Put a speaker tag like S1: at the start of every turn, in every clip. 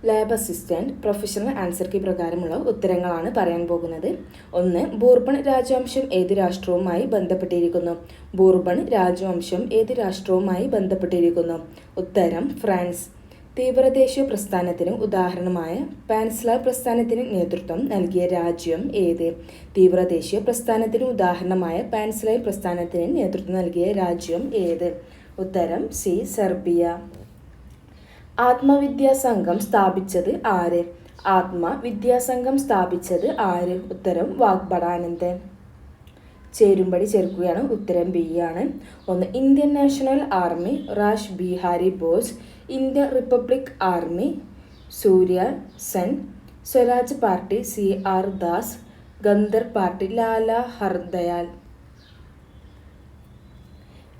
S1: Lab assistant professional answer key പ്രകാരമുള്ള ഉത്തരങ്ങളാണ് പറയാൻ പോകുന്നത്. 1. ബൂർബൺ രാജവംശം ഏത് രാഷ്ട്രവുമായി ബന്ധപ്പെട്ടിരിക്കുന്നു? ബൂർബൺ രാജവംശം ഏത് രാഷ്ട്രവുമായി ബന്ധപ്പെട്ടിരിക്കുന്നു? ഉത്തരം ഫ്രാൻസ്. തീവ്രദേശീയ പ്രസ്ഥാനത്തിന് ഉദാഹരണമായ പാൻസ്ലാവ് പ്രസ്ഥാനത്തിന് നേതൃത്വം നൽകിയ രാജ്യം ഏത്? തീവ്രദേശീയ പ്രസ്ഥാനത്തിന് ഉദാഹരണമായ പാൻസ്ലാവ് പ്രസ്ഥാനത്തിന് നേതൃത്വം നൽകിയ രാജ്യം ഏത്? ഉത്തരം സി. സെർബിയ. ആത്മവിദ്യാസംഘം സ്ഥാപിച്ചത് ആര്? ആത്മവിദ്യാസംഘം സ്ഥാപിച്ചത് ആര്? ഉത്തരം വാഗ്ഭടാനന്ദൻ. ചേരുംപടി ചേർക്കുകയാണ്. ഉത്തരം ബി ആണ്. 1. Indian national army Rash Behari Bose, Indian republic army Surya Sen, Swaraj party CR Das, Ghadar party Lala Hardayal.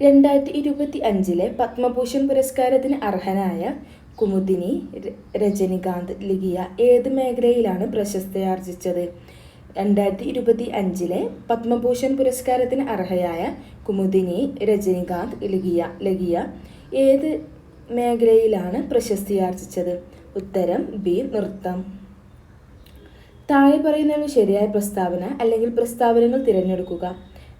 S1: 2025 Padma Bhushan പുരസ്കാരത്തിന് അർഹനായ കുമുദിനി രജനികാന്ത് ലിഖിയ ഏത് മേഖലയിലാണ് പ്രശസ്തിയാർജിച്ചത്? 2025 പത്മഭൂഷൺ പുരസ്കാരത്തിന് അർഹയായ കുമുദിനി രജനികാന്ത് ലിഖിയ ഏത് മേഖലയിലാണ് പ്രശസ്തിയാർജിച്ചത്? ഉത്തരം ബി. നൃത്തം. താഴെ പറയുന്നവ ശരിയായ പ്രസ്താവന അല്ലെങ്കിൽ പ്രസ്താവനകൾ തിരഞ്ഞെടുക്കുക.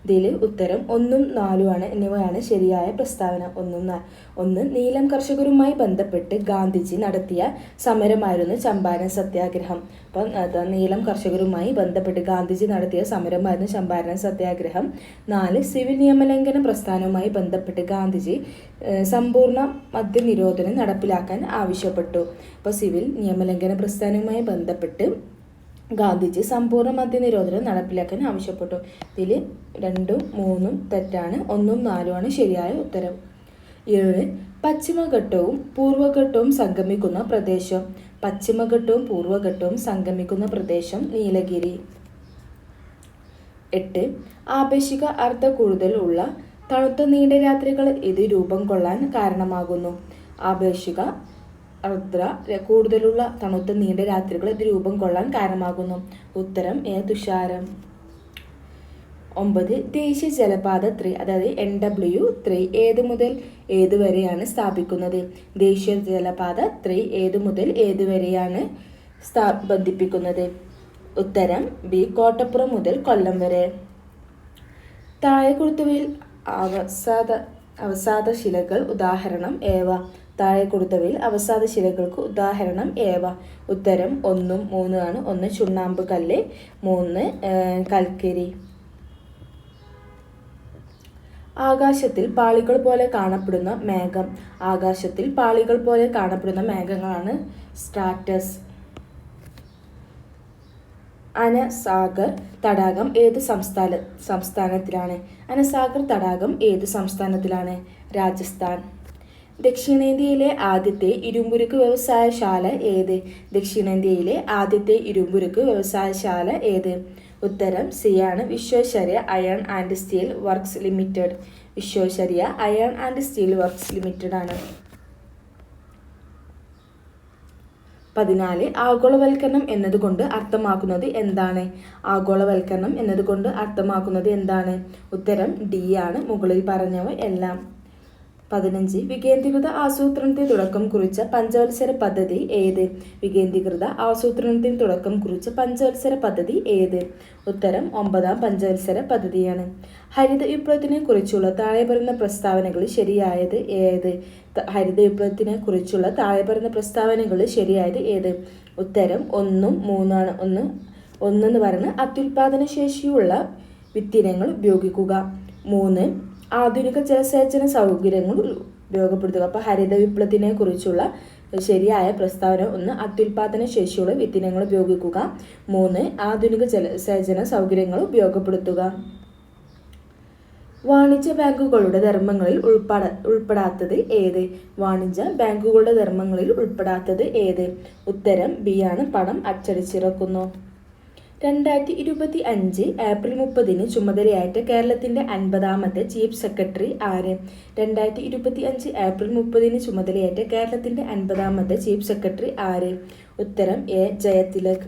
S1: ഇതിൽ ഉത്തരം 1ഉം 4ഉം ആണ്. എന്നിവയാണ് ശരിയായ പ്രസ്താവന. 1. നീലം കർഷകരുമായി ബന്ധപ്പെട്ട് ഗാന്ധിജി നടത്തിയ സമരമായിരുന്നു ചമ്പാരൻ സത്യാഗ്രഹം. അപ്പം നീലം കർഷകരുമായി ബന്ധപ്പെട്ട് ഗാന്ധിജി നടത്തിയ സമരമായിരുന്നു ചമ്പാരൻ സത്യാഗ്രഹം. 4. സിവിൽ നിയമലംഘന പ്രസ്ഥാനവുമായി ബന്ധപ്പെട്ട് ഗാന്ധിജി സമ്പൂർണ്ണ മദ്യനിരോധനം നടപ്പിലാക്കാൻ ആവശ്യപ്പെട്ടു. അപ്പോൾ സിവിൽ നിയമലംഘന പ്രസ്ഥാനവുമായി ബന്ധപ്പെട്ട് ഗാന്ധിജി സമ്പൂർണ്ണ മദ്യനിരോധനം നടപ്പിലാക്കാൻ ആവശ്യപ്പെട്ടു. ഇതിൽ 2ഉം 3ഉം തെറ്റാണ്. 1ഉം 4ഉം ആണ് ശരിയായ ഉത്തരം. 7. പശ്ചിമഘട്ടവും പൂർവ്വഘട്ടവും സംഗമിക്കുന്ന പ്രദേശം. പശ്ചിമഘട്ടവും പൂർവ്വഘട്ടവും സംഗമിക്കുന്ന പ്രദേശം നീലഗിരി. 8. ആപേക്ഷിക അർദ്ധ കൂടുതൽ ഉള്ള തണുത്ത നീണ്ട രാത്രികൾ ഇത് രൂപം കൊള്ളാൻ കാരണമാകുന്നു. ആപേക്ഷിക അർദ്ര കൂടുതലുള്ള തണുത്ത നീണ്ട രാത്രികൾ ഇത് രൂപം കൊള്ളാൻ കാരണമാകുന്നു. ഉത്തരം എ. തുഷാരം. 9. ദേശീയ ജലപാത 3 അതായത് NW3 ഏത് മുതൽ ഏത് വരെയാണ് സ്ഥാപിക്കുന്നത്? ദേശീയ ജലപാത 3 ഏത് മുതൽ ഏത് വരെയാണ് ബന്ധിപ്പിക്കുന്നത്? ഉത്തരം ബി. കോട്ടപ്പുറം മുതൽ കൊല്ലം വരെ. താഴെ കൊടുത്തവയിൽ അവസാദ ശിലകൾ ഉദാഹരണം ഏവ? താഴെ കൊടുത്തവയിൽ അവസാദ ശിലകൾക്ക് ഉദാഹരണം ഏവ? ഉത്തരം 1ഉം 3ഉം ആണ്. 1 ചുണ്ണാമ്പ് കല്ല്, 3 കൽക്കരി. ആകാശത്തിൽ പാളികൾ പോലെ കാണപ്പെടുന്ന മേഘം. ആകാശത്തിൽ പാളികൾ പോലെ കാണപ്പെടുന്ന മേഘങ്ങളാണ് സ്ട്രാറ്റസ്. അനസാഗർ തടാകം ഏത് സംസ്ഥാനത്തിലാണ്? അനസാഗർ തടാകം ഏത് സംസ്ഥാനത്തിലാണ്? രാജസ്ഥാൻ. ദക്ഷിണേന്ത്യയിലെ ആദ്യത്തെ ഇരുമ്പുരുക്ക് വ്യവസായശാല ഏത്? ദക്ഷിണേന്ത്യയിലെ ആദ്യത്തെ ഇരുമ്പുരുക്ക് വ്യവസായശാല ഏത്? ഉത്തരം സി ആണ്. Visvesvaraya iron and steel works limited. Visvesvaraya iron and steel works limited ആണ്. 14. ആഗോളവൽക്കരണം എന്നതുകൊണ്ട് അർത്ഥമാക്കുന്നത് എന്താണ്? ആഗോളവൽക്കരണം എന്നതുകൊണ്ട് അർത്ഥമാക്കുന്നത് എന്താണ്? ഉത്തരം ഡി ആണ്. മുകളിൽ പറഞ്ഞവ എല്ലാം. 15. വികേന്ദ്രീകൃത ആസൂത്രണത്തിന് തുടക്കം കുറിച്ച പഞ്ചവത്സര പദ്ധതി ഏത്? വികേന്ദ്രീകൃത ആസൂത്രണത്തിന് തുടക്കം കുറിച്ച പഞ്ചവത്സര പദ്ധതി ഏത്? ഉത്തരം 9ാം പഞ്ചവത്സര പദ്ധതിയാണ്. ഹരിത വിപ്ലവത്തിനെ കുറിച്ചുള്ള താഴെ പറയുന്ന പ്രസ്താവനകളിൽ ശരിയായത് ഏത്? ഹരിത വിപ്ലവത്തിനെ കുറിച്ചുള്ള താഴെ പറയുന്ന പ്രസ്താവനകളിൽ ശരിയായത് ഏത്? ഉത്തരം 1ഉം 3ഉം ആണ്. 1 എന്ന് പറയുന്നത് അത്യുൽപാദന ശേഷിയുള്ള വിത്തിനങ്ങൾ ഉപയോഗിക്കുക. 3 ആധുനിക ജലസേചന സൗകര്യങ്ങൾ ഉപയോഗപ്പെടുത്തുക. അപ്പോൾ ഹരിത വിപ്ലവത്തിനെ കുറിച്ചുള്ള ശരിയായ പ്രസ്താവന 1 അത്യുൽപാദന ശേഷിയുള്ള വിത്തിനങ്ങൾ ഉപയോഗിക്കുക. 3 ആധുനിക ജലസേചന സൗകര്യങ്ങൾ ഉപയോഗപ്പെടുത്തുക. വാണിജ്യ ബാങ്കുകളുടെ ധർമ്മങ്ങളിൽ ഉൾപ്പെടാത്തത് ഏത്? വാണിജ്യ ബാങ്കുകളുടെ ധർമ്മങ്ങളിൽ ഉൾപ്പെടാത്തത് ഏത്? ഉത്തരം ബി ആണ്. പണം അച്ചടിച്ചിറക്കുന്നു. 2025 ഏപ്രിൽ 30 ചുമതലയേറ്റ കേരളത്തിൻ്റെ 50ാമത്തെ ചീഫ് സെക്രട്ടറി ആര്? 2025 ഏപ്രിൽ 30 ചുമതലയേറ്റ കേരളത്തിൻ്റെ 50ാമത്തെ ചീഫ് സെക്രട്ടറി ആര്? ഉത്തരം എ. ജയതിലക്.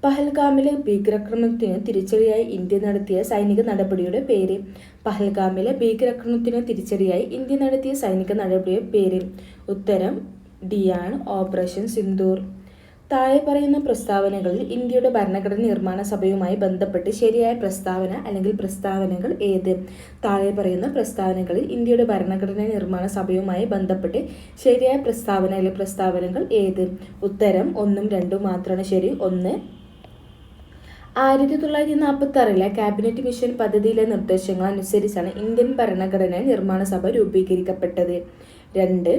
S1: പഹൽഗാമിലെ ഭീകരാക്രമണത്തിന് തിരിച്ചടിയായി ഇന്ത്യ നടത്തിയ സൈനിക നടപടിയുടെ പേര്. പഹൽഗാമിലെ ഭീകരാക്രമണത്തിന് തിരിച്ചടിയായി ഇന്ത്യ നടത്തിയ സൈനിക നടപടിയുടെ പേര്. ഉത്തരം ഡി ആണ് ഓപ്പറേഷൻ സിന്ദൂർ. താഴെ പറയുന്ന പ്രസ്താവനകളിൽ ഇന്ത്യയുടെ ഭരണഘടന നിർമ്മാണ സഭയുമായി ബന്ധപ്പെട്ട് ശരിയായ പ്രസ്താവന അല്ലെങ്കിൽ പ്രസ്താവനകൾ ഏത്? താഴെ പറയുന്ന പ്രസ്താവനകളിൽ ഇന്ത്യയുടെ ഭരണഘടന നിർമ്മാണ സഭയുമായി ബന്ധപ്പെട്ട് ശരിയായ പ്രസ്താവന അല്ലെങ്കിൽ പ്രസ്താവനകൾ ഏത്? ഉത്തരം 1ഉം 2ഉം മാത്രമാണ് ശരി. 1 1946 ക്യാബിനറ്റ് മിഷൻ പദ്ധതിയിലെ നിർദ്ദേശങ്ങൾ അനുസരിച്ചാണ് ഇന്ത്യൻ ഭരണഘടനാ നിർമ്മാണ സഭ രൂപീകരിക്കപ്പെട്ടത്. 2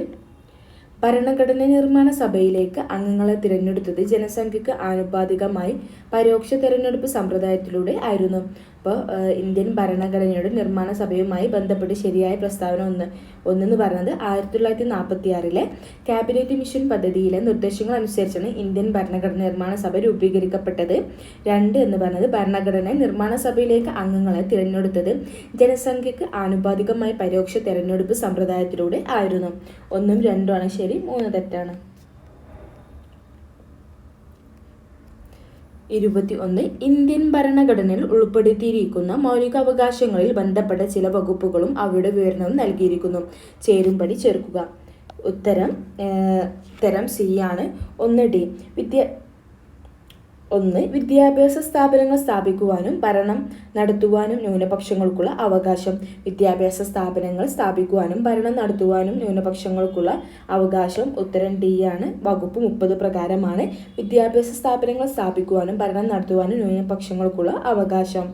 S1: ഭരണഘടനാ നിർമ്മാണ സഭയിലേക്ക് അംഗങ്ങളെ തിരഞ്ഞെടുത്തത് ജനസംഖ്യക്ക് ആനുപാതികമായി പരോക്ഷ തിരഞ്ഞെടുപ്പ് സമ്പ്രദായത്തിലൂടെ ആയിരുന്നു. അപ്പോൾ ഇന്ത്യൻ ഭരണഘടനയുടെ നിർമ്മാണ സഭയുമായി ബന്ധപ്പെട്ട് ശരിയായ പ്രസ്താവന ഒന്നെന്ന് പറയുന്നത് 1946 ക്യാബിനറ്റ് മിഷൻ പദ്ധതിയിലെ നിർദ്ദേശങ്ങൾ അനുസരിച്ചാണ് ഇന്ത്യൻ ഭരണഘടനാ നിർമ്മാണ സഭ രൂപീകരിക്കപ്പെട്ടത്. 2 എന്ന് പറയുന്നത് ഭരണഘടനാ നിർമ്മാണ സഭയിലേക്ക് അംഗങ്ങളെ തിരഞ്ഞെടുത്തത് ജനസംഖ്യക്ക് ആനുപാതികമായി പരോക്ഷ തിരഞ്ഞെടുപ്പ് സമ്പ്രദായത്തിലൂടെ ആയിരുന്നു. 1ഉം 2ഉം ആണ് ശരി, 3 തെറ്റാണ്. 21 ഇന്ത്യൻ ഭരണഘടനയിൽ ഉൾപ്പെടുത്തിയിരിക്കുന്ന മൗലികാവകാശങ്ങളിൽ ബന്ധപ്പെട്ട ചില വകുപ്പുകളും അവയുടെ വിവരണവും നൽകിയിരിക്കുന്നു. ചേരുംപടി ചേർക്കുക. ഉത്തരം സി ആണ്. 1D വിദ്യാഭ്യാസ സ്ഥാപനങ്ങൾ സ്ഥാപിക്കുവാനും ഭരണം നടത്തുവാനും ന്യൂനപക്ഷങ്ങൾക്കുള്ള അവകാശം. വിദ്യാഭ്യാസ സ്ഥാപനങ്ങൾ സ്ഥാപിക്കുവാനും ഭരണം നടത്തുവാനും ന്യൂനപക്ഷങ്ങൾക്കുള്ള അവകാശം. ഉത്തരം ഡി ആണ്. വകുപ്പ് 30 പ്രകാരമാണ് വിദ്യാഭ്യാസ സ്ഥാപനങ്ങൾ സ്ഥാപിക്കുവാനും ഭരണം നടത്തുവാനും ന്യൂനപക്ഷങ്ങൾക്കുള്ള അവകാശം.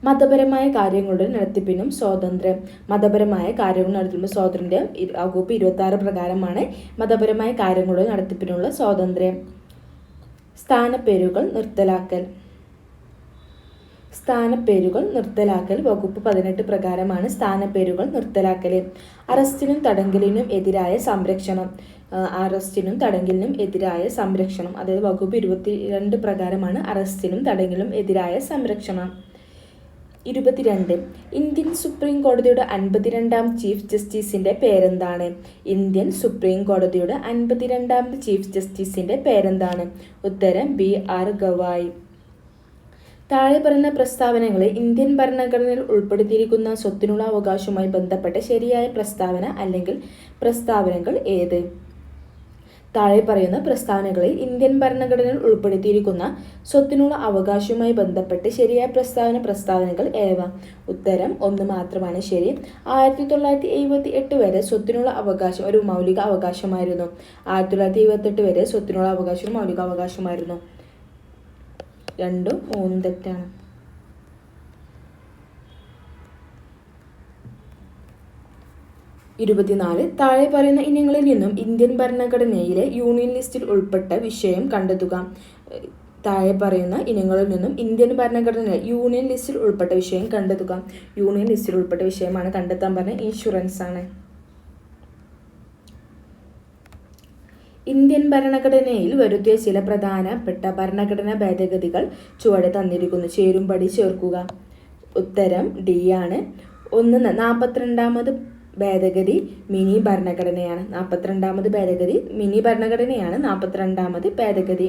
S1: മതപരമായ കാര്യങ്ങളുടെ നടത്തിപ്പിനും സ്വാതന്ത്ര്യം. മതപരമായ കാര്യങ്ങൾ നടത്തിപ്പിനും സ്വാതന്ത്ര്യം വകുപ്പ് 26 പ്രകാരമാണ് മതപരമായ കാര്യങ്ങളുടെ നടത്തിപ്പിനുള്ള സ്വാതന്ത്ര്യം. സ്ഥാനപ്പേരുകൾ നിർത്തലാക്കൽ വകുപ്പ് 18 പ്രകാരമാണ് സ്ഥാനപ്പേരുകൾ നിർത്തലാക്കൽ. അറസ്റ്റിനും തടങ്കലിനും എതിരായ സംരക്ഷണം അതായത് വകുപ്പ് 22 പ്രകാരമാണ് അറസ്റ്റിനും തടങ്കലിനും എതിരായ സംരക്ഷണം. 22 ഇന്ത്യൻ സുപ്രീം കോടതിയുടെ 52ാം ചീഫ് ജസ്റ്റിസിന്റെ പേരെന്താണ്? ഇന്ത്യൻ സുപ്രീം കോടതിയുടെ 52ാമത് ചീഫ് ജസ്റ്റിസിന്റെ പേരെന്താണ്? ഉത്തരം BR ഗവായി. താഴെ പറയുന്ന പ്രസ്താവനകളെ ഇന്ത്യൻ ഭരണഘടനയിൽ ഉൾപ്പെടുത്തിയിരിക്കുന്ന സ്വത്തിനുള്ള അവകാശവുമായി ബന്ധപ്പെട്ട ശരിയായ പ്രസ്താവന അല്ലെങ്കിൽ പ്രസ്താവനകൾ ഏത്? താഴെ പറയുന്ന പ്രസ്താവനകളിൽ ഇന്ത്യൻ ഭരണഘടനയിൽ ഉൾപ്പെടുത്തിയിരിക്കുന്ന സ്വത്തിനുള്ള അവകാശവുമായി ബന്ധപ്പെട്ട് ശരിയായ പ്രസ്താവനകൾ ഏവ? ഉത്തരം 1 മാത്രമാണ് ശരി. 1978 വരെ സ്വത്തിനുള്ള അവകാശം ഒരു മൗലിക അവകാശമായിരുന്നു. 1978 വരെ സ്വത്തിനുള്ള അവകാശം ഒരു മൗലിക അവകാശമായിരുന്നു. 2ഉം 3ഉം തെറ്റാണ്. 24 താഴെ പറയുന്ന ഇനങ്ങളിൽ നിന്നും ഇന്ത്യൻ ഭരണഘടനയിലെ യൂണിയൻ ലിസ്റ്റിൽ ഉൾപ്പെട്ട വിഷയം കണ്ടെത്തുക. താഴെ പറയുന്ന ഇനങ്ങളിൽ നിന്നും ഇന്ത്യൻ ഭരണഘടനയിലെ യൂണിയൻ ലിസ്റ്റിൽ ഉൾപ്പെട്ട വിഷയം കണ്ടെത്തുക. യൂണിയൻ ലിസ്റ്റിൽ ഉൾപ്പെട്ട വിഷയമാണ് കണ്ടെത്താൻ പറഞ്ഞ ഇൻഷുറൻസ് ആണ്. ഇന്ത്യൻ ഭരണഘടനയിൽ വരുത്തിയ ചില പ്രധാനപ്പെട്ട ഭരണഘടനാ ഭേദഗതികൾ ചുവടെ തന്നിരിക്കുന്നു. ചേരുംപടി ചേർക്കുക. ഉത്തരം ഡി ആണ്. 42ാമത് ഭേദഗതി മിനി ഭരണഘടനയാണ്. 42ാമത് ഭേദഗതി മിനി ഭരണഘടനയാണ്. 42ാമത് ഭേദഗതി.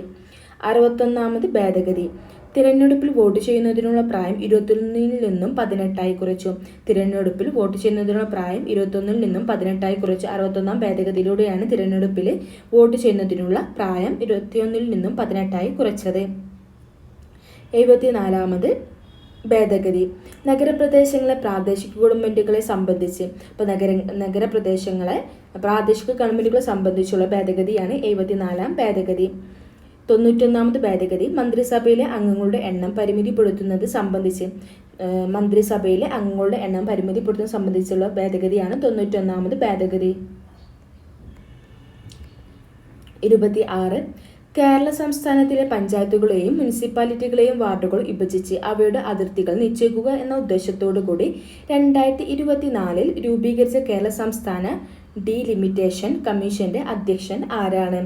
S1: 61ാമത് ഭേദഗതി തിരഞ്ഞെടുപ്പിൽ വോട്ട് ചെയ്യുന്നതിനുള്ള പ്രായം 21 നിന്നും 18 കുറച്ചു. തിരഞ്ഞെടുപ്പിൽ വോട്ട് ചെയ്യുന്നതിനുള്ള പ്രായം 21 നിന്നും 18 കുറച്ചു. 61ാം ഭേദഗതിയിലൂടെയാണ് തിരഞ്ഞെടുപ്പിൽ വോട്ട് ചെയ്യുന്നതിനുള്ള പ്രായം 21 നിന്നും 18 കുറച്ചത്. 74ാമത് ഭേദഗതി നഗരപ്രദേശങ്ങളെ പ്രാദേശിക ഗവൺമെൻറ്റുകളെ സംബന്ധിച്ച് നഗരപ്രദേശങ്ങളെ പ്രാദേശിക ഗവൺമെൻറ്റുകളെ സംബന്ധിച്ചുള്ള ഭേദഗതിയാണ് 74ാം ഭേദഗതി. 91ാമത് ഭേദഗതി മന്ത്രിസഭയിലെ അംഗങ്ങളുടെ എണ്ണം പരിമിതിപ്പെടുത്തുന്നത് സംബന്ധിച്ചുള്ള ഭേദഗതിയാണ് 91ാമത് ഭേദഗതി. 26 കേരള സംസ്ഥാനത്തിലെ പഞ്ചായത്തുകളെയും മുനിസിപ്പാലിറ്റികളെയും വാർഡുകൾ വിഭജിച്ച് അവയുടെ അതിർത്തികൾ നിശ്ചയിക്കുക എന്ന ഉദ്ദേശത്തോടു കൂടി 2024 രൂപീകരിച്ച കേരള സംസ്ഥാന ഡീലിമിറ്റേഷൻ കമ്മീഷന്റെ അധ്യക്ഷൻ ആരാണ്?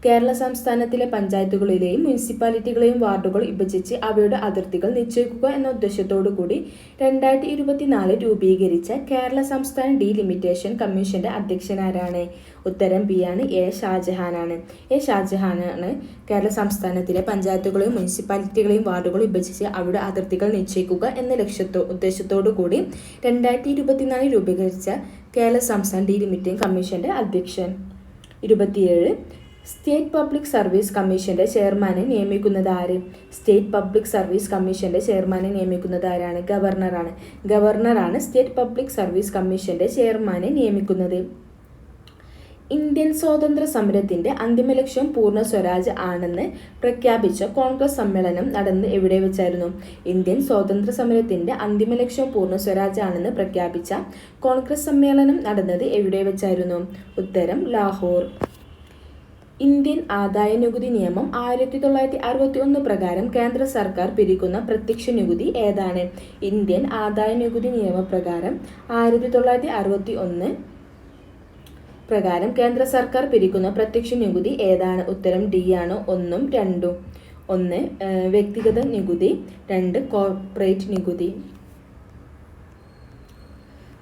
S1: കേരള സംസ്ഥാനത്തിലെ പഞ്ചായത്തുകളിലെയും മുനിസിപ്പാലിറ്റികളെയും വാർഡുകൾ വിഭജിച്ച് അവയുടെ അതിർത്തികൾ നിശ്ചയിക്കുക എന്ന ഉദ്ദേശത്തോടു കൂടി 2024 രൂപീകരിച്ച കേരള സംസ്ഥാന ഡീലിമിറ്റേഷൻ കമ്മീഷന്റെ അധ്യക്ഷൻ ആരാണ്? ഉത്തരം ബി ആണ്. എ ഷാജഹാനാണ്. കേരള സംസ്ഥാനത്തിലെ പഞ്ചായത്തുകളെയും മുനിസിപ്പാലിറ്റികളെയും വാർഡുകൾ വിഭജിച്ച് അവയുടെ അതിർത്തികൾ നിശ്ചയിക്കുക എന്ന ഉദ്ദേശത്തോടു കൂടി 2024 രൂപീകരിച്ച കേരള സംസ്ഥാന ഡീലിമിറ്റേഷൻ കമ്മീഷന്റെ അധ്യക്ഷൻ. 27. സ്റ്റേറ്റ് പബ്ലിക് സർവീസ് കമ്മീഷന്റെ ചെയർമാനെ നിയമിക്കുന്നത് ആര്? സ്റ്റേറ്റ് പബ്ലിക് സർവീസ് കമ്മീഷന്റെ ചെയർമാനെ നിയമിക്കുന്നത് ആരാണ്? ഗവർണറാണ്. ഗവർണറാണ് സ്റ്റേറ്റ് പബ്ലിക് സർവീസ് കമ്മീഷന്റെ ചെയർമാനെ നിയമിക്കുന്നത്. ഇന്ത്യൻ സ്വാതന്ത്ര്യ സമരത്തിന്റെ അന്തിമ ലക്ഷ്യം പൂർണ്ണ സ്വരാജ് ആണെന്ന് പ്രഖ്യാപിച്ച കോൺഗ്രസ് സമ്മേളനം നടന്നത് എവിടെ വെച്ചായിരുന്നു? ഇന്ത്യൻ സ്വാതന്ത്ര്യ സമരത്തിന്റെ അന്തിമ ലക്ഷ്യം പൂർണ്ണ സ്വരാജ് ആണെന്ന് പ്രഖ്യാപിച്ച കോൺഗ്രസ് സമ്മേളനം നടന്നത് എവിടെ വെച്ചായിരുന്നു? ഉത്തരം ലാഹോർ. ഇന്ത്യൻ ആദായ നികുതി നിയമം 1961 പ്രകാരം കേന്ദ്ര സർക്കാർ പിരിക്കുന്ന പ്രത്യക്ഷ നികുതി ഏതാണ്? ഇന്ത്യൻ ആദായ നികുതി നിയമപ്രകാരം 1961 പ്രകാരം കേന്ദ്ര സർക്കാർ പിരിക്കുന്ന പ്രത്യക്ഷ നികുതി ഏതാണ്? ഉത്തരം ഡി ആണ്. 1ഉം 2ഉം. 1 വ്യക്തിഗത നികുതി, 2 കോർപ്പറേറ്റ് നികുതി.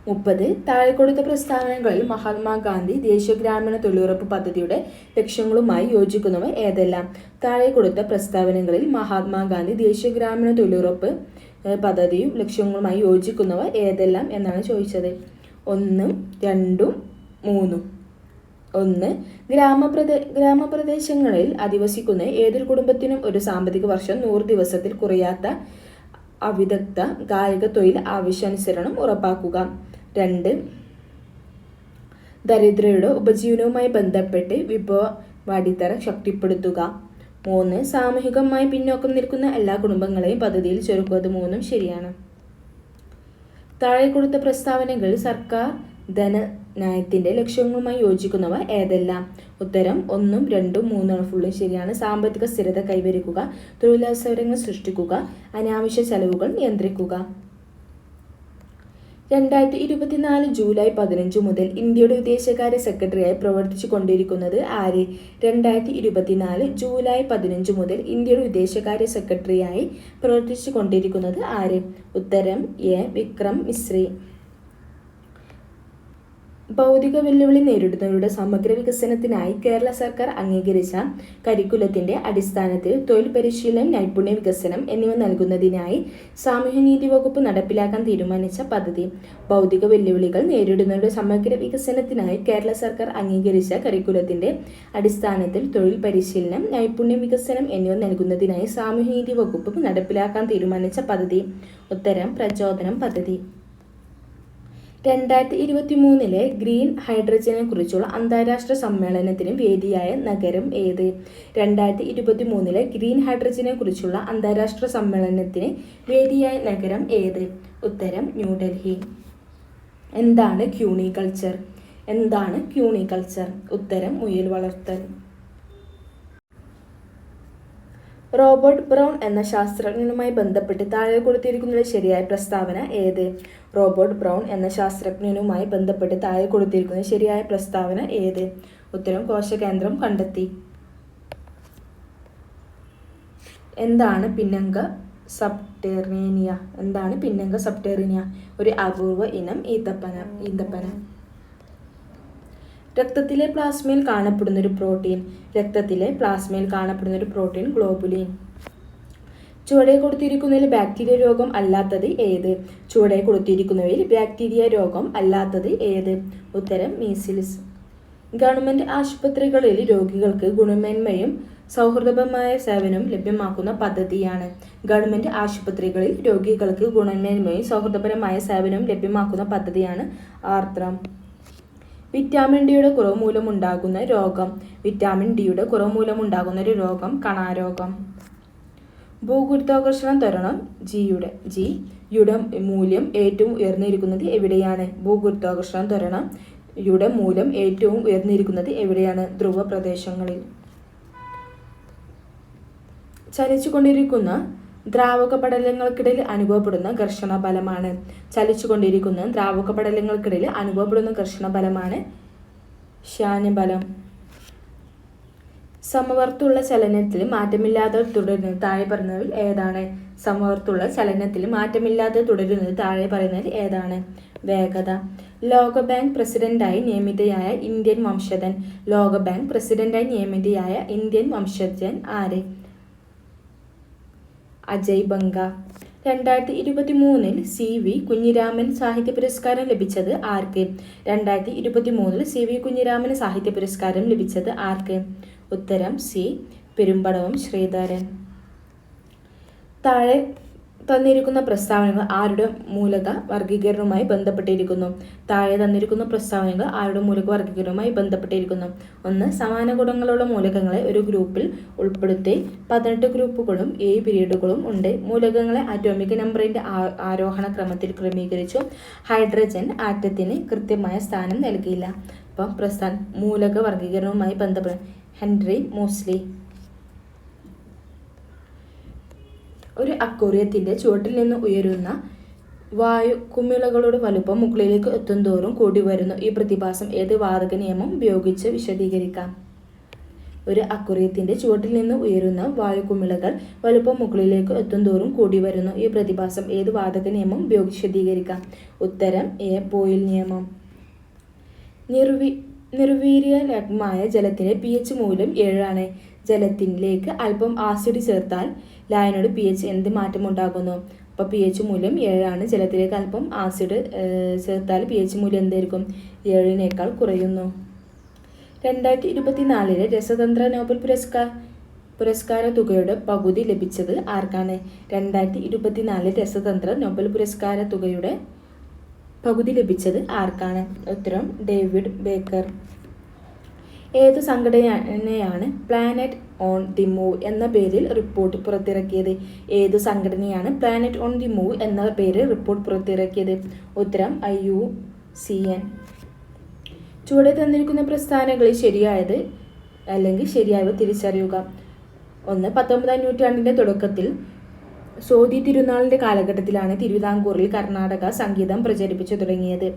S1: 30. താഴെ കൊടുത്ത പ്രസ്താവനകളിൽ മഹാത്മാഗാന്ധി ദേശീയ ഗ്രാമീണ തൊഴിലുറപ്പ് പദ്ധതിയുടെ ലക്ഷ്യങ്ങളുമായി യോജിക്കുന്നവ ഏതെല്ലാം? താഴെ കൊടുത്ത പ്രസ്താവനകളിൽ മഹാത്മാഗാന്ധി ദേശീയ ഗ്രാമീണ തൊഴിലുറപ്പ് പദ്ധതിയും ലക്ഷ്യങ്ങളുമായി യോജിക്കുന്നവ ഏതെല്ലാം എന്നാണ് ചോദിച്ചത്. 1, 2, 3. 1. ഗ്രാമപ്രദേശങ്ങളിൽ അധിവസിക്കുന്ന ഏതൊരു കുടുംബത്തിനും ഒരു സാമ്പത്തിക വർഷം 100 ദിവസത്തിൽ കുറയാത്ത അവിദഗ്ധ ഗായക തൊഴിൽ ആവശ്യാനുസരണം ഉറപ്പാക്കുക. 2. ദരിദ്രരുടെ ഉപജീവനവുമായി ബന്ധപ്പെട്ട് വിഭവാടിത്തറ ശക്തിപ്പെടുത്തുക. 3. സാമൂഹികമായി പിന്നോക്കം നിൽക്കുന്ന എല്ലാ കുടുംബങ്ങളെയും പദ്ധതിയിൽ ചേർക്കുക. 3ഉം ശരിയാണ്. താഴെ കൊടുത്ത പ്രസ്താവനകളിൽ സർക്കാർ ധനനയത്തിന്റെ ലക്ഷ്യങ്ങളുമായി യോജിക്കുന്നവ ഏതെല്ലാം? ഉത്തരം 1ഉം 2ഉം 3ഉം ഫുള്ളും ശരിയാണ്. സാമ്പത്തിക സ്ഥിരത കൈവരിക്കുക, തൊഴിലവസരങ്ങൾ സൃഷ്ടിക്കുക, അനാവശ്യ ചെലവുകൾ നിയന്ത്രിക്കുക. 2024 ജൂലൈ 15 മുതൽ ഇന്ത്യയുടെ വിദേശകാര്യ സെക്രട്ടറിയായി പ്രവർത്തിച്ചു കൊണ്ടിരിക്കുന്നത് ആര്? 2024 ജൂലൈ 15 മുതൽ ഇന്ത്യയുടെ വിദേശകാര്യ സെക്രട്ടറിയായി പ്രവർത്തിച്ചു കൊണ്ടിരിക്കുന്നത് ആര്? ഉത്തരം എ. വിക്രം മിശ്രി. ഭൗതിക വെല്ലുവിളി നേരിടുന്നവരുടെ സമഗ്ര വികസനത്തിനായി കേരള സർക്കാർ അംഗീകരിച്ച കരിക്കുലത്തിന്റെ അടിസ്ഥാനത്തിൽ തൊഴിൽ പരിശീലനം, നൈപുണ്യ വികസനം എന്നിവ നൽകുന്നതിനായി സാമൂഹ്യനീതി വകുപ്പ് നടപ്പിലാക്കാൻ തീരുമാനിച്ച പദ്ധതി. ഭൗതിക വെല്ലുവിളികൾ നേരിടുന്നവരുടെ സമഗ്ര വികസനത്തിനായി കേരള സർക്കാർ അംഗീകരിച്ച കരിക്കുലത്തിന്റെ അടിസ്ഥാനത്തിൽ തൊഴിൽ പരിശീലനം, നൈപുണ്യ വികസനം എന്നിവ നൽകുന്നതിനായി സാമൂഹ്യനീതി വകുപ്പ് നടപ്പിലാക്കാൻ തീരുമാനിച്ച പദ്ധതി. ഉത്തരം പ്രചോദനം പദ്ധതി. 2023 ഗ്രീൻ ഹൈഡ്രജനെ കുറിച്ചുള്ള അന്താരാഷ്ട്ര സമ്മേളനത്തിന് വേദിയായ നഗരം ഏത്? 2023 ഗ്രീൻ ഹൈഡ്രജനെ കുറിച്ചുള്ള അന്താരാഷ്ട്ര സമ്മേളനത്തിന് വേദിയായ നഗരം ഏത്? ഉത്തരം ന്യൂഡൽഹി. എന്താണ് ക്യൂണിക്കൾച്ചർ? എന്താണ് ക്യൂണിക്കൾച്ചർ? ഉത്തരം മുയൽ വളർത്തൽ. റോബർട്ട് ബ്രൗൺ എന്ന ശാസ്ത്രജ്ഞനുമായി ബന്ധപ്പെട്ട് താഴെ കൊടുത്തിരിക്കുന്നതിൽ ശരിയായ പ്രസ്താവന ഏത്? റോബർട്ട് ബ്രൗൺ എന്ന ശാസ്ത്രജ്ഞനുമായി ബന്ധപ്പെട്ട് താഴെ കൊടുത്തിരിക്കുന്ന ശരിയായ പ്രസ്താവന ഏത്? ഉത്തരം കോശകേന്ദ്രം കണ്ടെത്തി. എന്താണ് പിന്നങ്ക സബ്ടെറേനിയ? എന്താണ് പിന്നങ്ക സബ്ടെറേനിയ? ഒരു അപൂർവ ഇനം ഈന്തപ്പന. രക്തത്തിലെ പ്ലാസ്മയിൽ കാണപ്പെടുന്ന ഒരു പ്രോട്ടീൻ. രക്തത്തിലെ പ്ലാസ്മയിൽ കാണപ്പെടുന്ന ഒരു പ്രോട്ടീൻ ഗ്ലോബുലിൻ. ചുവടെ കൊടുത്തിരിക്കുന്നതിൽ ബാക്ടീരിയ രോഗം അല്ലാത്തത് ഏത്? ചുവടെ കൊടുത്തിരിക്കുന്നവയിൽ ബാക്ടീരിയ രോഗം അല്ലാത്തത് ഏത്? ഉത്തരം മീസിൽസ്. ഗവൺമെന്റ് ആശുപത്രികളിൽ രോഗികൾക്ക് ഗുണമേന്മയും സൗഹൃദപരമായ സേവനവും ലഭ്യമാക്കുന്ന പദ്ധതിയാണ്. ഗവൺമെന്റ് ആശുപത്രികളിൽ രോഗികൾക്ക് ഗുണമേന്മയും സൗഹൃദപരമായ സേവനവും ലഭ്യമാക്കുന്ന പദ്ധതിയാണ് ആർദ്രം. വിറ്റാമിൻ ഡിയുടെ കുറവ് മൂലമുണ്ടാകുന്ന രോഗം. വിറ്റാമിൻ ഡിയുടെ കുറവ് മൂലമുണ്ടാകുന്ന ഒരു രോഗം കണാരോഗം. ഭൂഗുരുത്വാകർഷണ ത്വരണം ജിയുടെ മൂല്യം ഏറ്റവും ഉയർന്നിരിക്കുന്നത് എവിടെയാണ്? ഭൂഗുരുത്വാകർഷണ ത്വരണം യുടെ മൂല്യം ഏറ്റവും ഉയർന്നിരിക്കുന്നത് എവിടെയാണ്? ധ്രുവ പ്രദേശങ്ങളിൽ. ചലിച്ചുകൊണ്ടിരിക്കുന്ന ദ്രാവക പടലങ്ങൾക്കിടയിൽ അനുഭവപ്പെടുന്ന ഘർഷണ ബലമാണ്. ചലിച്ചുകൊണ്ടിരിക്കുന്ന ദ്രാവക പടലങ്ങൾക്കിടയിൽ അനുഭവപ്പെടുന്ന ഘർഷണ ബലമാണ് ശ്വാനബലം. സമവർത്തുള്ള ചലനത്തിൽ മാറ്റമില്ലാതെ തുടരുന്നത് താഴെ പറയുന്നതിൽ ഏതാണ്? സമവർത്തുള്ള ചലനത്തിൽ മാറ്റമില്ലാതെ തുടരുന്നത് താഴെ പറയുന്നതിൽ ഏതാണ്? വേഗത. ലോകബാങ്ക് പ്രസിഡന്റായി നിയമിതയായ ഇന്ത്യൻ വംശജൻ. ലോകബാങ്ക് പ്രസിഡന്റായി നിയമിതയായ ഇന്ത്യൻ വംശജൻ ആര്? അജയ് ബംഗ. 2023 CV കുഞ്ഞിരാമൻ സാഹിത്യ പുരസ്കാരം ലഭിച്ചത് ആർക്ക്? 2023 CV കുഞ്ഞിരാമൻ സാഹിത്യ പുരസ്കാരം ലഭിച്ചത് ആർക്ക്? ഉത്തരം സി. പെരുമ്പടവം ശ്രീധരൻ. താഴെ തന്നിരിക്കുന്ന പ്രസ്താവനകൾ ആരുടെ മൂലക വർഗീകരണവുമായി ബന്ധപ്പെട്ടിരിക്കുന്നു? താഴെ തന്നിരിക്കുന്ന പ്രസ്താവനകൾ ആരുടെ മൂലക വർഗീകരണവുമായി ബന്ധപ്പെട്ടിരിക്കുന്നു? 1. സമാന ഗുണങ്ങളുള്ള മൂലകങ്ങളെ ഒരു ഗ്രൂപ്പിൽ ഉൾപ്പെടുത്തി 18 ഗ്രൂപ്പുകളും 7 പീരീഡുകളും ഉണ്ട്. മൂലകങ്ങളെ ആറ്റോമിക് നമ്പറിന്റെ ആരോഹണ ക്രമത്തിൽ ക്രമീകരിച്ചു. ഹൈഡ്രജൻ ആറ്റത്തിന് കൃത്യമായ സ്ഥാനം നൽകിയില്ല. അപ്പം മൂലക വർഗീകരണവുമായി ബന്ധപ്പെട്ട ഹെൻറി മോസ്ലി. ഒരു അക്വേറിയത്തിന്റെ ചുവട്ടിൽ നിന്ന് ഉയരുന്ന വായു കുമിളകളുടെ വലുപ്പം മുകളിലേക്ക് എത്തുന്തോറും കൂടി വരുന്നു. ഈ പ്രതിഭാസം ഏത് വാതക നിയമം ഉപയോഗിച്ച് വിശദീകരിക്കാം? ഒരു അക്വേറിയത്തിന്റെ ചുവട്ടിൽ നിന്ന് ഉയരുന്ന വായു കുമിളകൾ വലുപ്പം മുകളിലേക്ക് എത്തുന്തോറും കൂടി വരുന്നു. ഈ പ്രതിഭാസം ഏത് വാതക നിയമം ഉപയോഗിച്ച് വിശദീകരിക്കാം? ഉത്തരം എ. ബോയിൽ നിയമം. നിർവീര്യലമായ ജലത്തിന്റെ pH മൂല്യം 7 ആണ്. ജലത്തിലേക്ക് അല്പം ആസിഡ് ചേർത്താൽ ലായനിയുടെ pH എന്ത് മാറ്റമുണ്ടാകുന്നു? അപ്പോൾ pH മൂല്യം 7 ആണ്. ജലത്തിലേക്ക് അല്പം ആസിഡ് ചേർത്താൽ pH മൂല്യം എന്തായിരിക്കും? 7 കുറയുന്നു. 2024 രസതന്ത്ര നോബൽ പുരസ്കാര തുകയുടെ പകുതി ലഭിച്ചത് ആർക്കാണ്? 2024 രസതന്ത്ര നോബൽ പുരസ്കാര തുകയുടെ പകുതി ലഭിച്ചത് ആർക്കാണ്? ഉത്തരം ഡേവിഡ് ബേക്കർ. ഏതു സംഘടനയാണ് പ്ലാനറ്റ് ഓൺ ദി മൂവ് എന്ന പേരിൽ റിപ്പോർട്ട് പുറത്തിറക്കിയത്? ഏതു സംഘടനയാണ് പ്ലാനറ്റ് ഓൺ ദി മൂവ് എന്ന പേരിൽ റിപ്പോർട്ട് പുറത്തിറക്കിയത്? ഉത്തരം IUCN. ചുവടെ തന്നിരിക്കുന്ന പ്രസ്താവനകളിൽ ശരിയായത് അല്ലെങ്കിൽ ശരിയായവ തിരിച്ചറിയുക. 1. 19ാം നൂറ്റാണ്ടിന്റെ തുടക്കത്തിൽ സോതി തിരുനാളിന്റെ കാലഘട്ടത്തിലാണ് തിരുവിതാംകൂറിൽ കർണാടക സംഗീതം പ്രചരിപ്പിച്ചു തുടങ്ങിയത്.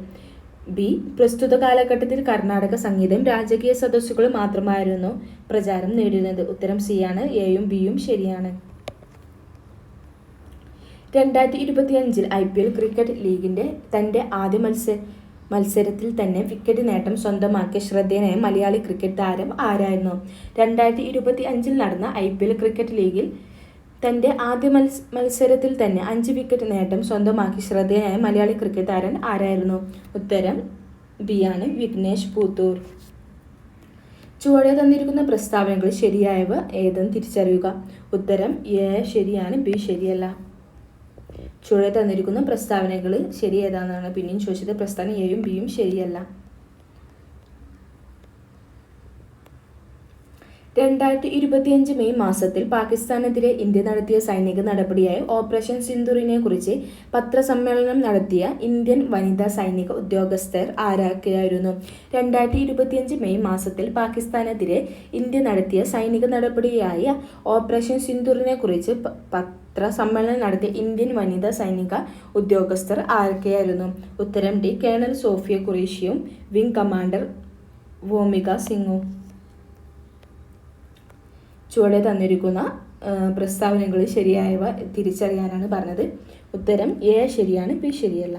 S1: ബി. പ്രസ്തുത കാലഘട്ടത്തിൽ കർണാടക സംഗീതം രാജകീയ സദസ്സുകൾ മാത്രമായിരുന്നു പ്രചാരം നേടിയിരുന്നത്. ഉത്തരം സി ആണ്. എയും ബിയും ശരിയാണ്. 2025 IPL ക്രിക്കറ്റ് ലീഗിന്റെ തന്റെ ആദ്യ മത്സരത്തിൽ തന്നെ വിക്കറ്റ് നേട്ടം സ്വന്തമാക്കിയ ശ്രദ്ധേയനായ മലയാളി ക്രിക്കറ്റ് താരം ആരായിരുന്നു? 2025 നടന്ന IPL ക്രിക്കറ്റ് ലീഗിൽ തന്റെ ആദ്യ മത്സരത്തിൽ തന്നെ 5 വിക്കറ്റ് നേട്ടം സ്വന്തമാക്കി ശ്രദ്ധേയനായ മലയാളി ക്രിക്കറ്റ് താരം ആരായിരുന്നു? ഉത്തരം ബി ആണ്. വിഘ്നേഷ് പുത്തൂർ. ചുവടെ തന്നിരിക്കുന്ന പ്രസ്താവനകൾ ശരിയായവ ഏതെന്ന് തിരിച്ചറിയുക. ഉത്തരം എ ശരിയാണ്, ബി ശരിയല്ല. ചുവടെ തന്നിരിക്കുന്ന പ്രസ്താവനകൾ ശരി ഏതാണെന്നാണ് പിന്നെയും ചോദിച്ചത്. പ്രസ്താവന എയും ബിയും ശരിയല്ല. 2025 മെയ് മാസത്തിൽ പാകിസ്ഥാനെതിരെ ഇന്ത്യ നടത്തിയ സൈനിക നടപടിയായ ഓപ്പറേഷൻ സിന്ദൂറിനെ കുറിച്ച് പത്രസമ്മേളനം നടത്തിയ ഇന്ത്യൻ വനിതാ സൈനിക ഉദ്യോഗസ്ഥർ ആരൊക്കെയായിരുന്നു? 2025 മെയ് മാസത്തിൽ പാകിസ്ഥാനെതിരെ ഇന്ത്യ നടത്തിയ സൈനിക നടപടിയായ ഓപ്പറേഷൻ സിന്ദൂറിനെ കുറിച്ച് പത്രസമ്മേളനം നടത്തിയ ഇന്ത്യൻ വനിതാ സൈനിക ഉദ്യോഗസ്ഥർ ആരൊക്കെയായിരുന്നു? ഉത്തരം ഡി. കേണൽ സോഫിയ ഖുറേഷിയും വിംഗ് കമാൻഡർ വോമിക സിംഗും. ചുവടെ തന്നിരിക്കുന്ന പ്രസ്താവനകൾ ശരിയായവ തിരിച്ചറിയാനാണ് പറഞ്ഞത്. ഉത്തരം എ ശരിയാണ്, ബി ശരിയല്ല.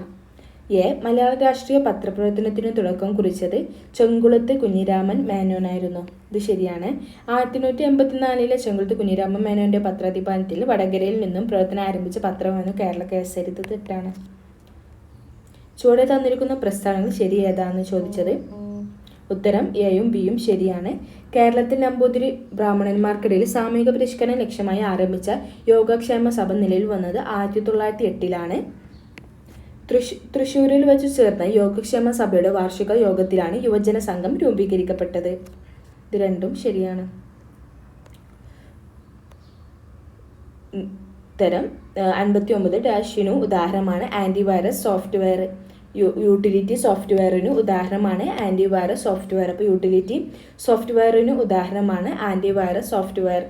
S1: എ. മലയാള രാഷ്ട്രീയ പത്രപ്രവർത്തനത്തിന് തുടക്കം കുറിച്ചത് ചെങ്കുളത്ത് കുഞ്ഞിരാമൻ മേനോനായിരുന്നു. ഇത് ശരിയാണ്. 1884 ചെങ്കുളത്ത് കുഞ്ഞിരാമൻ മേനോന്റെ പത്രാധിപത്യത്തിൽ വടകരയിൽ നിന്നും പ്രവർത്തനം ആരംഭിച്ച പത്രമാണ് കേരള കേസരി. ഇത് തെറ്റാണ്. ചുവടെ തന്നിരിക്കുന്ന പ്രസ്താവനകൾ ശരി ഏതാണെന്ന് ചോദിച്ചത്. ഉത്തരം എയും ബിയും ശരിയാണ്. കേരളത്തിൽ നമ്പൂതിരി ബ്രാഹ്മണന്മാർക്കിടയിൽ സാമൂഹിക പരിഷ്കരണം ലക്ഷ്യമായി ആരംഭിച്ച യോഗക്ഷേമ സഭ നിലവിൽ വന്നത് 1908 തൃശ്ശൂരിൽ വെച്ച് ചേർന്ന യോഗക്ഷേമ സഭയുടെ വാർഷിക യോഗത്തിലാണ് യുവജന സംഘം രൂപീകരിക്കപ്പെട്ടത്. ഇത് രണ്ടും ശരിയാണ്. ഉത്തരം 59-ന് ഉദാഹരണമാണ് ആന്റിവൈറസ് സോഫ്റ്റ്വെയർ. യൂട്ടിലിറ്റി സോഫ്റ്റ്വെയറിന് ഉദാഹരണമാണ് ആന്റിവൈറസ് സോഫ്റ്റ്വെയർ. അപ്പോൾ യൂട്ടിലിറ്റി സോഫ്റ്റ്വെയറിന് ഉദാഹരണമാണ് ആന്റിവൈറസ് സോഫ്റ്റ്വെയർ.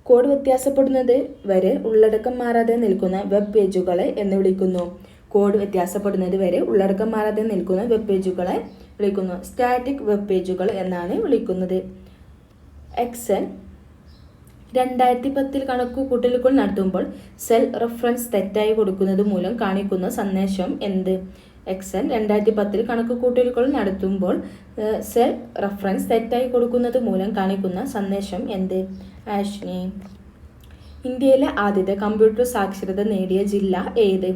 S1: കോഡ് വ്യത്യാസപ്പെടുന്നത് വരെ ഉള്ളടക്കം മാറാതെ നിൽക്കുന്ന വെബ് പേജുകളെ എന്ന് വിളിക്കുന്നു. കോഡ് വ്യത്യാസപ്പെടുന്നത് വരെ ഉള്ളടക്കം മാറാതെ നിൽക്കുന്ന വെബ് പേജുകളെ വിളിക്കുന്നു സ്റ്റാറ്റിക് വെബ് പേജുകൾ എന്നാണ് വിളിക്കുന്നത്. എക്സൽ 2010 കണക്കുകൂട്ടലുകൾ നടത്തുമ്പോൾ സെൽ റെഫറൻസ് തെറ്റായി കൊടുക്കുന്നത് മൂലം കാണിക്കുന്ന സന്ദേശം എന്ത്? എക്സൽ 2010 കണക്കുകൂട്ടലുകൾ നടത്തുമ്പോൾ സെൽ റെഫറൻസ് തെറ്റായി കൊടുക്കുന്നത് മൂലം കാണിക്കുന്ന സന്ദേശം എന്ത്? ആഷ്നി. ഇന്ത്യയിലെ ആദ്യത്തെ കമ്പ്യൂട്ടർ സാക്ഷരത നേടിയ ജില്ല ഏത്?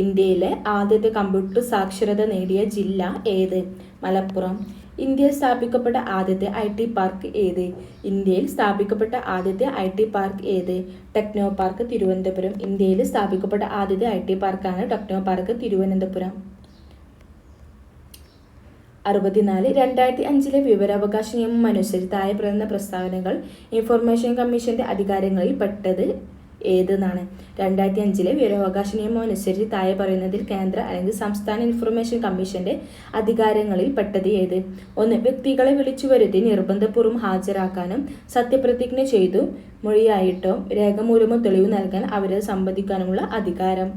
S1: ഇന്ത്യയിലെ ആദ്യത്തെ കമ്പ്യൂട്ടർ സാക്ഷരത നേടിയ ജില്ല ഏത്? മലപ്പുറം. ഇന്ത്യയിൽ സ്ഥാപിക്കപ്പെട്ട ആദ്യത്തെ IT പാർക്ക് ഏത്? ഇന്ത്യയിൽ സ്ഥാപിക്കപ്പെട്ട ആദ്യത്തെ IT പാർക്ക് ഏത്? Techno park Thiruvananthapuram. ഇന്ത്യയിൽ സ്ഥാപിക്കപ്പെട്ട ആദ്യത്തെ IT പാർക്കാണ് ടെക്നോ പാർക്ക് തിരുവനന്തപുരം. 64. 2005 വിവരാവകാശ നിയമം അനുസരിച്ച് താഴെ പറയുന്ന പ്രസ്താവനകൾ ഇൻഫർമേഷൻ കമ്മീഷന്റെ അധികാരങ്ങളിൽ പെട്ടത് ഏതെന്നാണ്. 2005 വിവരാവകാശ നിയമം അനുസരിച്ച് താഴെ പറയുന്നതിൽ കേന്ദ്ര അല്ലെങ്കിൽ സംസ്ഥാന ഇൻഫർമേഷൻ കമ്മീഷന്റെ അധികാരങ്ങളിൽ പെട്ടത് ഏത്? 1. വ്യക്തികളെ വിളിച്ചു വരുത്തി നിർബന്ധപൂർവ്വം ഹാജരാക്കാനും സത്യപ്രതിജ്ഞ ചെയ്തു മൊഴിയായിട്ടോ രേഖമൂലമോ തെളിവ് നൽകാൻ അവരെ സംബന്ധിക്കാനുമുള്ള അധികാരം.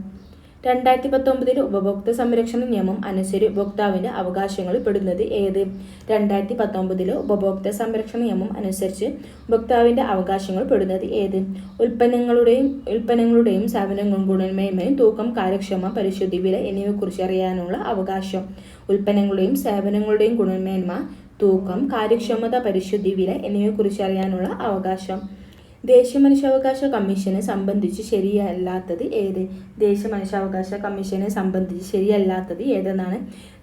S1: 2019 ഉപഭോക്തൃ സംരക്ഷണ നിയമം അനുസരിച്ച് ഉപഭോക്താവിൻ്റെ അവകാശങ്ങളിൽ പെടുന്നത് ഏത്? 2019 ഉപഭോക്തൃ സംരക്ഷണ നിയമം അനുസരിച്ച് ഉപഭോക്താവിൻ്റെ അവകാശങ്ങൾ പെടുന്നത് ഏത്? ഉൽപ്പന്നങ്ങളുടെയും സേവനങ്ങളും ഗുണമേന്മയും തൂക്കം, കാര്യക്ഷമത, പരിശുദ്ധി, വില എന്നിവയെക്കുറിച്ച് അറിയാനുള്ള അവകാശം. ഉൽപ്പന്നങ്ങളുടെയും സേവനങ്ങളുടെയും ഗുണമേന്മ, തൂക്കം, കാര്യക്ഷമത, പരിശുദ്ധി, വില എന്നിവയെക്കുറിച്ച് അറിയാനുള്ള അവകാശം. ദേശീയ മനുഷ്യാവകാശ കമ്മീഷനെ സംബന്ധിച്ച് ശരിയല്ലാത്തത് ഏത്? ദേശീയ മനുഷ്യാവകാശ കമ്മീഷനെ സംബന്ധിച്ച് ശരിയല്ലാത്തത് ഏതെന്നാണ്.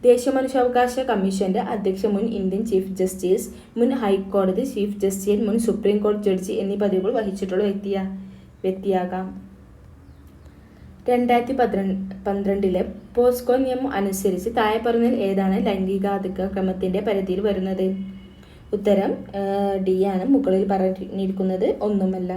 S1: ദേശീയ മനുഷ്യാവകാശ കമ്മീഷന്റെ അധ്യക്ഷൻ മുൻ ഇന്ത്യൻ ചീഫ് ജസ്റ്റിസ്, മുൻ ഹൈക്കോടതി ചീഫ് ജസ്റ്റിസ്, മുൻ സുപ്രീം കോടതി ജഡ്ജി എന്നീ പദവികൾ വഹിച്ചിട്ടുള്ള വ്യക്തിയാകാം. 2012 പോസ്കോ നിയമം അനുസരിച്ച് താഴെ പറയുന്നതിൽ ഏതാണ് ലൈംഗികാതിക്രമത്തിന്റെ പരിധിയിൽ വരുന്നത്? ഉത്തരം D ആണ്. മുകളിൽ പറഞ്ഞിരിക്കുന്നത് ഒന്നുമല്ല.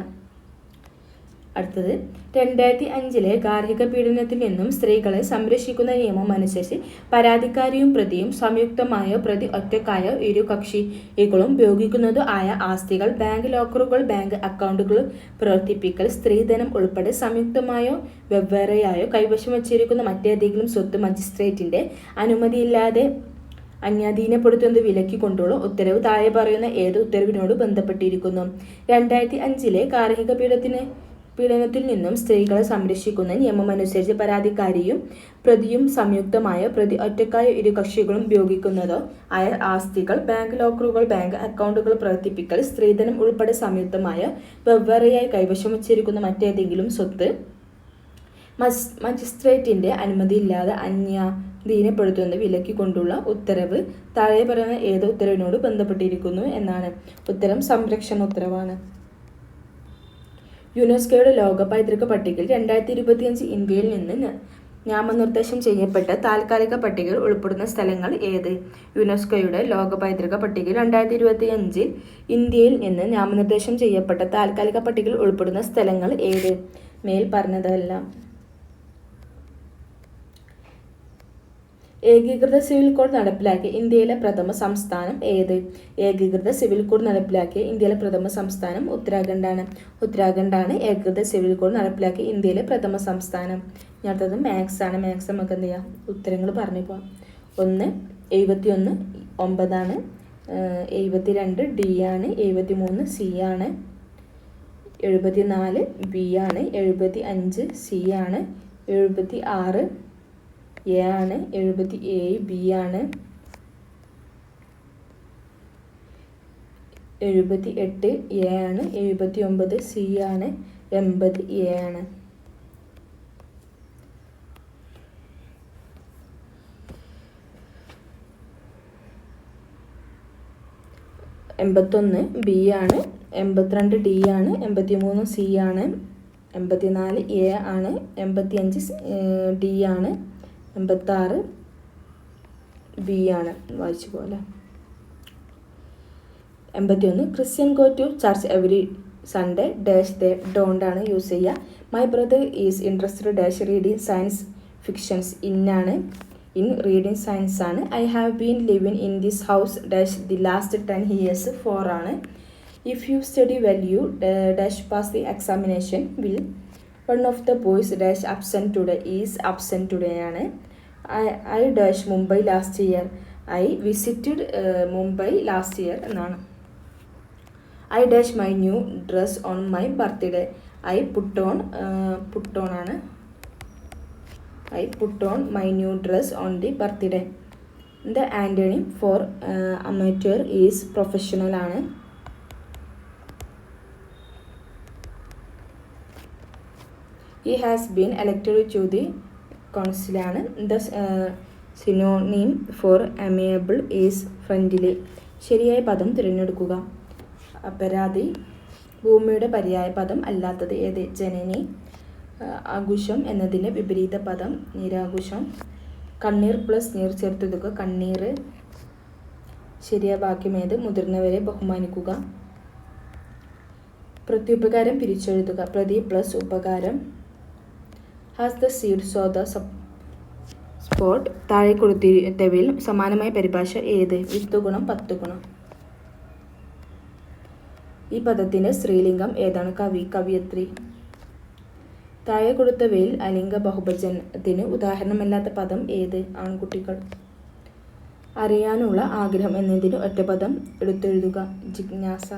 S1: അടുത്തത് 2005 ഗാർഹിക പീഡനത്തിൽ നിന്നും സ്ത്രീകളെ സംരക്ഷിക്കുന്ന നിയമം അനുസരിച്ച് പരാതിക്കാരിയും പ്രതിയും സംയുക്തമായോ പ്രതി ഒറ്റക്കായോ ഇരു കക്ഷികളും ഉപയോഗിക്കുന്നതോ ആയ ആസ്തികൾ, ബാങ്ക് ലോക്കറുകൾ, ബാങ്ക് അക്കൗണ്ടുകൾ പ്രവർത്തിപ്പിക്കൽ, സ്ത്രീധനം ഉൾപ്പെടെ സംയുക്തമായോ വെവ്വേറെയായോ കൈവശം വച്ചിരിക്കുന്ന മറ്റേതെങ്കിലും സ്വത്ത് മജിസ്ട്രേറ്റിന്റെ അനുമതിയില്ലാതെ അന്യാധീനപ്പെടുത്തുന്നത് വിലക്കിക്കൊണ്ടുള്ള ഉത്തരവ് താഴെ പറയുന്ന ഏത് ഉത്തരവിനോട് ബന്ധപ്പെട്ടിരിക്കുന്നു? 2005 ഗാർഹിക പീഡനത്തിൽ നിന്നും സ്ത്രീകളെ സംരക്ഷിക്കുന്ന നിയമമനുസരിച്ച് പരാതിക്കാരിയും പ്രതിയും സംയുക്തമായോ പ്രതി ഒറ്റക്കായോ ഇരു കക്ഷികളും ഉപയോഗിക്കുന്നതോ ആയ ആസ്തികൾ, ബാങ്ക് ലോക്കറുകൾ, ബാങ്ക് അക്കൗണ്ടുകൾ പ്രവർത്തിപ്പിക്കൽ, സ്ത്രീധനം ഉൾപ്പെടെ സംയുക്തമായോ വെവ്വേറെയായി കൈവശം വച്ചിരിക്കുന്ന മറ്റേതെങ്കിലും സ്വത്ത് മജിസ്ട്രേറ്റിന്റെ അനുമതിയില്ലാതെ അന്യാധീനപ്പെടുത്തുന്നത് വിലക്കിക്കൊണ്ടുള്ള ഉത്തരവ് താഴെ പറയുന്ന ഏത് ഉത്തരവിനോട് ബന്ധപ്പെട്ടിരിക്കുന്നു എന്നാണ്. ഉത്തരം സംരക്ഷണ ഉത്തരവാണ്. യുനെസ്കോയുടെ ലോക പൈതൃക പട്ടികയിൽ 2025 ഇന്ത്യയിൽ നിന്ന് നാമനിർദ്ദേശം ചെയ്യപ്പെട്ട താൽക്കാലിക പട്ടികയിൽ ഉൾപ്പെടുന്ന സ്ഥലങ്ങൾ ഏത്? യുനെസ്കോയുടെ ലോക പൈതൃക പട്ടികയിൽ 2025 ഇന്ത്യയിൽ നിന്ന് നാമനിർദ്ദേശം ചെയ്യപ്പെട്ട താൽക്കാലിക പട്ടികയിൽ ഉൾപ്പെടുന്ന സ്ഥലങ്ങൾ ഏത്? മേൽ പറഞ്ഞതെല്ലാം. ഏകീകൃത സിവിൽ കോഡ് നടപ്പിലാക്കിയ ഇന്ത്യയിലെ പ്രഥമ സംസ്ഥാനം ഏത്? ഏകീകൃത സിവിൽ കോഡ് നടപ്പിലാക്കിയ ഇന്ത്യയിലെ പ്രഥമ സംസ്ഥാനം ഉത്തരാഖണ്ഡാണ്. ഉത്തരാഖണ്ഡാണ് ഏകീകൃത സിവിൽ കോഡ് നടപ്പിലാക്കിയ ഇന്ത്യയിലെ പ്രഥമ സംസ്ഥാനം. അടുത്തത് മാത്സ് ആണ്. മാത്സ് നമുക്ക് എന്ത് ചെയ്യാം? ഉത്തരങ്ങൾ പറഞ്ഞു പോവാം. 71 9 72 D ആണ്. 73 C ആണ്. 74 B ആണ്. 75 C ആണ്. 76 A ആണ്. 77 B ആണ്. 78 A ആണ്. 79 C ആണ്. 80 A ആണ്. 81 B ആണ്. 82 D ആണ്. 83 C ആണ്. 84 A ആണ്. 85 D ആണ്. 86 B ആണ്. വായിച്ചു പോലെ. 81 Christian go to church every Sunday dash they don't ആണ് യൂസ് ചെയ്യുക. My brother is interested dash reading science fictions ഇന്നാണ്. ഇൻ റീഡിങ് സയൻസ് ആണ്. I have been living in this house dash the last 10 years 4 ആണ്. If you study well you dash pass the examination will one of the boys dash absent today is absent today ആണ്. I dash Mumbai last year. I visited Mumbai last year എന്നാണ്. I dash my new dress on my birthday. I put on ആണ്. I put on my new dress on the birthday. The antonym for amateur is professional ആണ്. He has been elected to the കൗൺസിലാണ്. The synonym for amiable is friendly. ശരിയായ പദം തിരഞ്ഞെടുക്കുക. അപരാധി. ഭൂമിയുടെ പര്യായ പദം അല്ലാത്തത് ഏത്? ജനനി. ആഘുഷം എന്നതിൻ്റെ വിപരീത പദം നിരാഘുഷം. കണ്ണീർ പ്ലസ് നീർ ചേർത്തെഴുതുക. കണ്ണീർ. ശരിയായ വാക്യം ഏത്? മുതിർന്നവരെ ബഹുമാനിക്കുക. പ്രത്യുപകാരം പിരിച്ചെഴുതുക. പ്രതി പ്ലസ് ഉപകാരം. Has the seed so the spot. താഴെ കൊടുത്തിട്ടവയിൽ സമാനമായ പരിഭാഷ ഏത്? 10 ഗുണം 10 ഗുണം. ഈ പദത്തിൻ്റെ സ്ത്രീലിംഗം ഏതാണ്? കവി, കവിയത്രി. താഴെ കൊടുത്തവയിൽ അലിംഗ ബഹുവചനത്തിന് ഉദാഹരണമല്ലാത്ത പദം ഏത്? ആൺകുട്ടികൾ. അറിയാനുള്ള ആഗ്രഹം എന്നതിന് ഒറ്റപദം എടുത്തെഴുതുക. ജിജ്ഞാസ.